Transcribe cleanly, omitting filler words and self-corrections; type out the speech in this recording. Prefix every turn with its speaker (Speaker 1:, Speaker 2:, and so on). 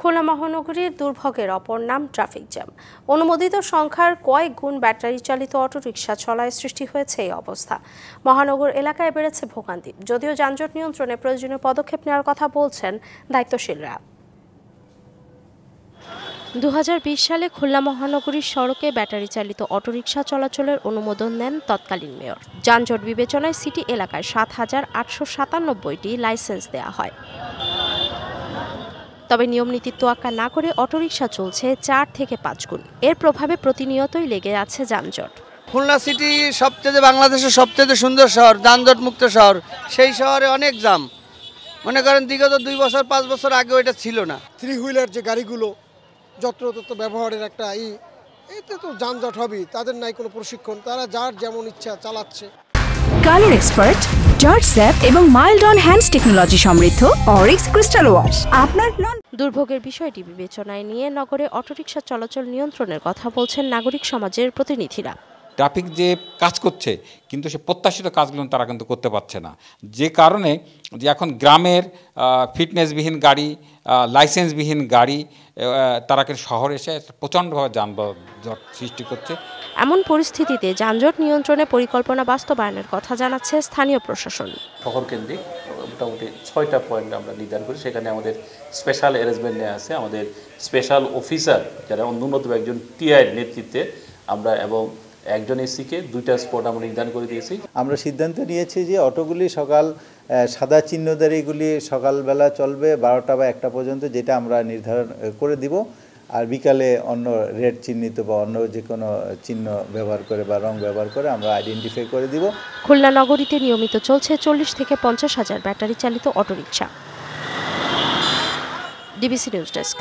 Speaker 1: খুলনা মহানগরীর দুর্ভোগের অপর নাম ট্রাফিক জ্যাম। অনুমোদিত সংখ্যার কয়েক গুণ ব্যাটারি চালিত অটোরিকশা চলায় সৃষ্টি হয়েছে এই অবস্থা। মহানগর এলাকায় বেড়েছে ভোগান্তি। যদিও যানজট নিয়ন্ত্রণে প্রয়োজনীয় পদক্ষেপ নেওয়ার কথা বলছেন দায়িত্বশীলরা। 2020 সালে খুলনা মহানগরীর সড়কে ব্যাটারি চালিত অটোরিকশা চলাচলের অনুমোদন নেন তৎকালীন মেয়র। যানজট বিবেচনায় সিটি এলাকায় 7,897টি লাইসেন্স দেওয়া হয়। তবে নিয়ম নীতির তোয়াক্কা না করে অটোরিকশা চলছে 4 থেকে 5 গুণ। এর প্রভাবে প্রতিনিয়তই লেগে আছে যানজট।
Speaker 2: খুলনা সিটি সবচেয়ে বাংলাদেশের সবচেয়ে সুন্দর শহর, যানজট মুক্ত শহর। সেই শহরে অনেক জ্যাম। মনে করেন বিগত 2 বছর 5 বছর আগে এটা ছিল না।
Speaker 3: 3 হুইলার যে গাড়িগুলো যত্রতত্র ব্যবহারের একটা এতে তো যানজট হবেই। তাদের নাই কোনো প্রশিক্ষণ, তারা যার যেমন ইচ্ছা চালাচ্ছে।
Speaker 4: কালার এক্সপার্ট, জর্জ স্যাপ এবং মাইল্ড অন হ্যান্ডস টেকনোলজি সমৃদ্ধ অরিক্স ক্রিস্টাল ওয়াশ আপনার
Speaker 1: দুর্ভোগের বিষয়টি বিবেচনায় নিয়ে নগরে অটোরিকশা চলাচল নিয়ন্ত্রণের কথা বলছেন নাগরিক সমাজের প্রতিনিধিরা।
Speaker 5: ট্রাফিক যে কাজ করছে কিন্তু সে প্রত্যাশিত কাজগুলো তারা কিন্তু করতে পারছে না, যে কারণে যে এখন গ্রামের ফিটনেসবিহীন গাড়ি, লাইসেন্সবিহীন গাড়ি তারা শহরে এসে প্রচণ্ডভাবে যানজট সৃষ্টি করছে।
Speaker 1: এমন পরিস্থিতিতে যানজট নিয়ন্ত্রণে পরিকল্পনা বাস্তবায়নের কথা জানাচ্ছে স্থানীয় প্রশাসন।
Speaker 6: শহর কেন্দ্রিক মোটামুটি 6টা পয়েন্ট আমরা নির্ধারণ করি। সেখানে আমাদের স্পেশাল অ্যারেঞ্জমেন্ট নেওয়া আছে। আমাদের স্পেশাল অফিসার যারা ন্যূনতম একজন টিআইয়ের নেতৃত্বে আমরা এবং একজন এসিকে 2টা স্পট আমরা নির্ধারণ করে দিয়েছি।
Speaker 7: আমরা সিদ্ধান্ত নিয়েছি যে অটোগুলি সকাল সাদা চিহ্নধারীগুলি সকালবেলা চলবে 12টা বা 1টা পর্যন্ত, যেটা আমরা নির্ধারণ করে দিব। আর বিকালে অন্য রেড চিহ্নিত বা অন্য যে কোনো চিহ্ন ব্যবহার করে বা রং ব্যবহার করে আমরা আইডেন্টিফাই করে দিব।
Speaker 1: খুলনা নগরীতে নিয়মিত চলছে 40 থেকে 50 হাজার ব্যাটারি চালিত অটোরিকশা। DBC news desk.